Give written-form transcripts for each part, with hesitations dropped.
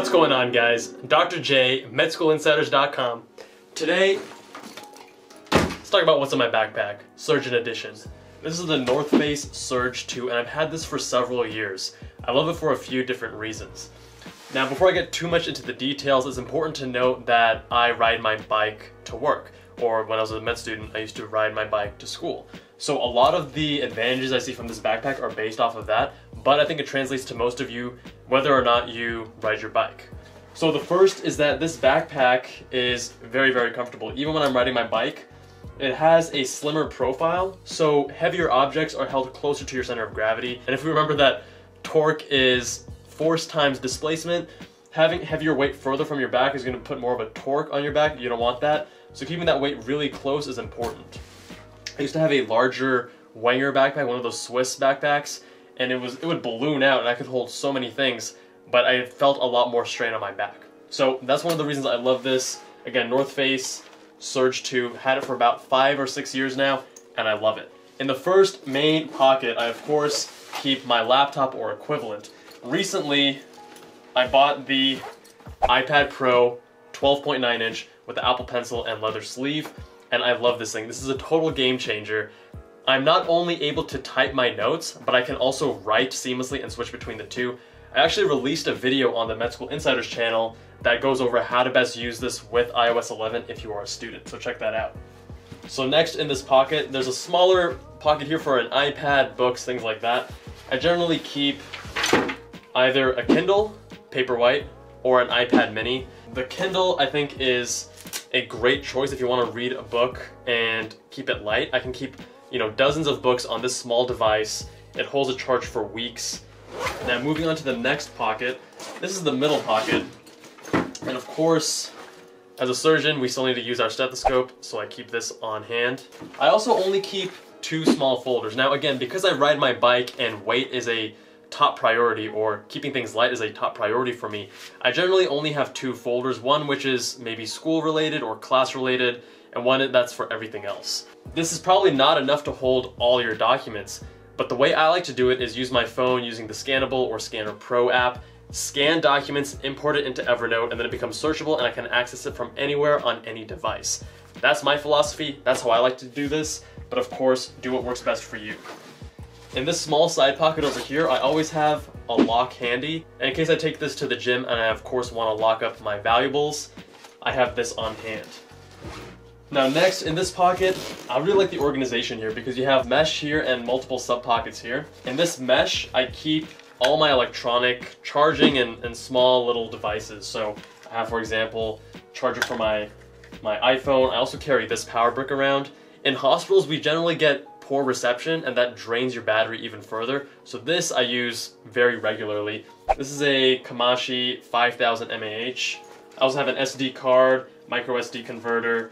What's going on, guys? Dr. J, MedSchoolInsiders.com. Today, let's talk about what's in my backpack, Surgeon Edition. This is the Northface Surge II, and I've had this for several years. I love it for a few different reasons. Now, before I get too much into the details, it's important to note that I ride my bike to work, or when I was a med student, I used to ride my bike to school. So a lot of the advantages I see from this backpack are based off of that, but I think it translates to most of you, whether or not you ride your bike. So the first is that this backpack is very, very comfortable. Even when I'm riding my bike, it has a slimmer profile, so heavier objects are held closer to your center of gravity. And if we remember that torque is force times displacement, having heavier weight further from your back is going to put more of a torque on your back. You don't want that. So keeping that weight really close is important. I used to have a larger Wenger backpack, one of those Swiss backpacks, and it would balloon out and I could hold so many things, but I felt a lot more strain on my back. So that's one of the reasons I love this. Again, Northface Surge II, had it for about 5 or 6 years now, and I love it. In the first main pocket, I of course keep my laptop or equivalent. Recently, I bought the iPad Pro 12.9 inch with the Apple Pencil and leather sleeve, and I love this thing. This is a total game changer. I'm not only able to type my notes, but I can also write seamlessly and switch between the two. I actually released a video on the Med School Insiders channel that goes over how to best use this with iOS 11 if you are a student, so check that out. So next in this pocket, there's a smaller pocket here for an iPad, books, things like that. I generally keep either a Kindle Paperwhite or an iPad mini. The Kindle, I think, is a great choice if you want to read a book and keep it light. I can keep, dozens of books on this small device. It holds a charge for weeks. Now moving on to the next pocket, this is the middle pocket. And of course, as a surgeon, we still need to use our stethoscope, so I keep this on hand. I also only keep 2 small folders. Now again, because I ride my bike and weight is a top priority, or keeping things light is a top priority for me, I generally only have 2 folders, one which is maybe school related or class related, and one that's for everything else. This is probably not enough to hold all your documents, but the way I like to do it is use my phone using the Scannable or Scanner Pro app, scan documents, import it into Evernote, and then it becomes searchable and I can access it from anywhere on any device. That's my philosophy, that's how I like to do this, but of course, do what works best for you. In this small side pocket over here, I always have a lock handy, and in case I take this to the gym and I of course want to lock up my valuables, I have this on hand. Now next, in this pocket, I really like the organization here because you have mesh here and multiple sub pockets here. In this mesh, I keep all my electronic charging and small little devices. So I have, for example, charger for my iPhone. I also carry this power brick around. In hospitals, we generally get poor reception and that drains your battery even further. So this I use very regularly. This is a Kmashi 5000 mAh. I also have an SD card, micro SD converter,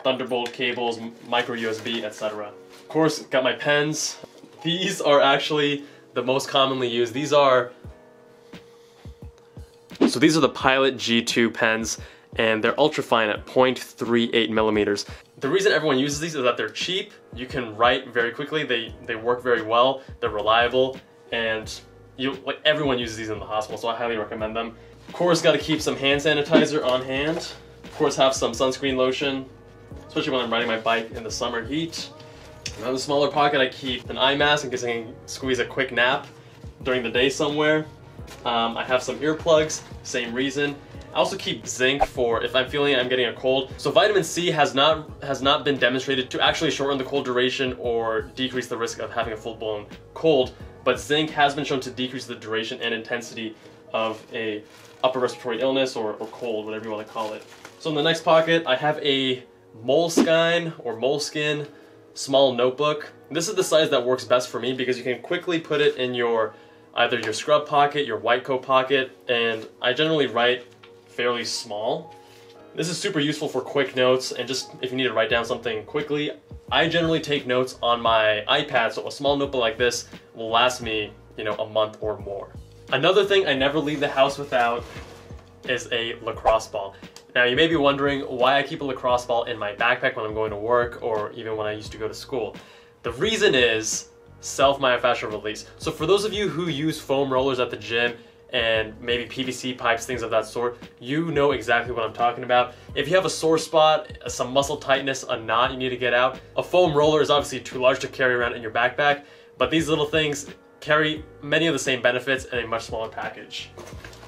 Thunderbolt cables, micro USB, etc. Of course, got my pens. These are actually the most commonly used. These are the Pilot G2 pens, and they're ultra fine at 0.38 millimeters. The reason everyone uses these is that they're cheap, you can write very quickly, they work very well, they're reliable, and everyone uses these in the hospital, so I highly recommend them. Of course, got to keep some hand sanitizer on hand. Of course, have some sunscreen lotion, especially when I'm riding my bike in the summer heat. In the smaller pocket, I keep an eye mask in case I can squeeze a quick nap during the day somewhere. I have some earplugs, same reason. I also keep zinc for if I'm feeling I'm getting a cold. So vitamin C has not been demonstrated to actually shorten the cold duration or decrease the risk of having a full-blown cold, but zinc has been shown to decrease the duration and intensity of a upper respiratory illness or cold, whatever you want to call it. So in the next pocket, I have a Moleskine or Moleskine small notebook. This is the size that works best for me because you can quickly put it in either your scrub pocket, your white coat pocket, and I generally write fairly small. This is super useful for quick notes and just if you need to write down something quickly. I generally take notes on my iPad, so a small notebook like this will last me, a month or more. Another thing I never leave the house without is a lacrosse ball. Now you may be wondering why I keep a lacrosse ball in my backpack when I'm going to work or even when I used to go to school. The reason is self-myofascial release. So for those of you who use foam rollers at the gym, and maybe PVC pipes, things of that sort, you know exactly what I'm talking about. If you have a sore spot, some muscle tightness, a knot you need to get out, a foam roller is obviously too large to carry around in your backpack, but these little things carry many of the same benefits in a much smaller package.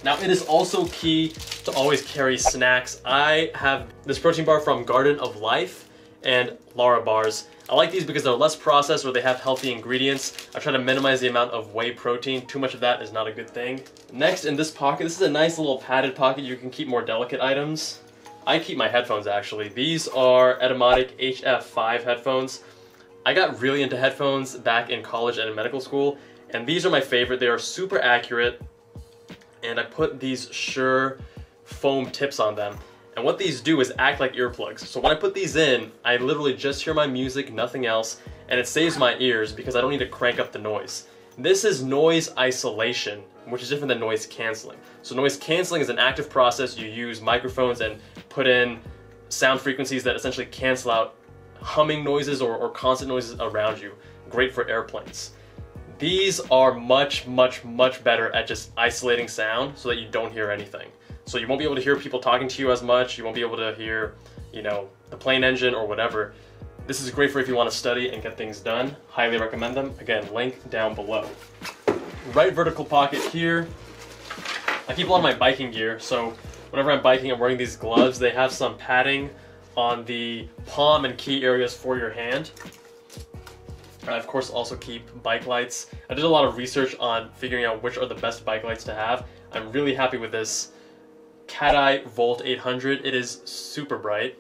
Now, it is also key to always carry snacks. I have this protein bar from Garden of Life and Lara bars. I like these because they're less processed, or they have healthy ingredients. I try to minimize the amount of whey protein. Too much of that is not a good thing. Next, in this pocket, this is a nice little padded pocket. You can keep more delicate items. I keep my headphones, actually. These are Etymotic HF5 headphones. I got really into headphones back in college and in medical school, and these are my favorite. They are super accurate, and I put these Shure foam tips on them. And what these do is act like earplugs. So when I put these in, I literally just hear my music, nothing else, and it saves my ears because I don't need to crank up the noise. This is noise isolation, which is different than noise canceling. So noise canceling is an active process. You use microphones and put in sound frequencies that essentially cancel out humming noises or constant noises around you. Great for airplanes. These are much, much, much better at just isolating sound so that you don't hear anything. So you won't be able to hear people talking to you as much. You won't be able to hear, you know, the plane engine or whatever. This is great for if you want to study and get things done. Highly recommend them. Again, link down below. Right vertical pocket here. I keep a lot of my biking gear, so whenever I'm biking, I'm wearing these gloves. They have some padding on the palm and key areas for your hand. I, of course, also keep bike lights. I did a lot of research on figuring out which are the best bike lights to have. I'm really happy with this CatEye Volt 800. It is super bright.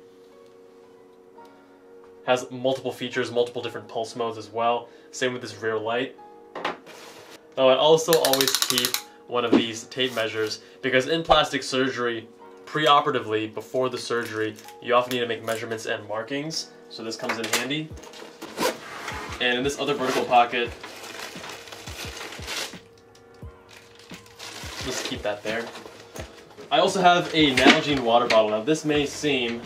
Has multiple features, multiple different pulse modes as well. Same with this rear light. Now, I also always keep one of these tape measures because in plastic surgery, pre-operatively, before the surgery, you often need to make measurements and markings. So this comes in handy. And in this other vertical pocket, just keep that there. I also have a Nalgene water bottle. Now this may seem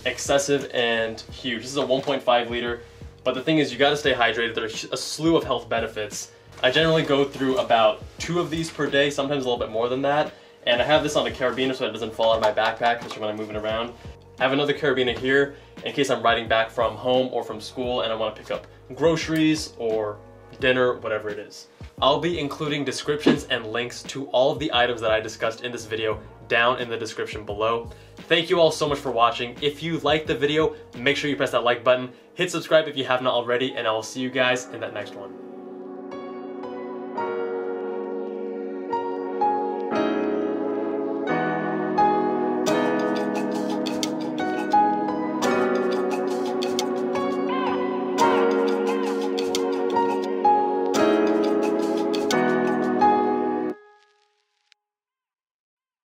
excessive and huge. This is a 1.5 liter, but the thing is you gotta stay hydrated. There's a slew of health benefits. I generally go through about 2 of these per day, sometimes a little bit more than that. And I have this on a carabiner so it doesn't fall out of my backpack, especially when I'm moving around. I have another carabiner here in case I'm riding back from home or from school and I want to pick up groceries or dinner, whatever it is. I'll be including descriptions and links to all of the items that I discussed in this video down in the description below. Thank you all so much for watching. If you liked the video, make sure you press that like button, hit subscribe if you have not already, and I will see you guys in that next one.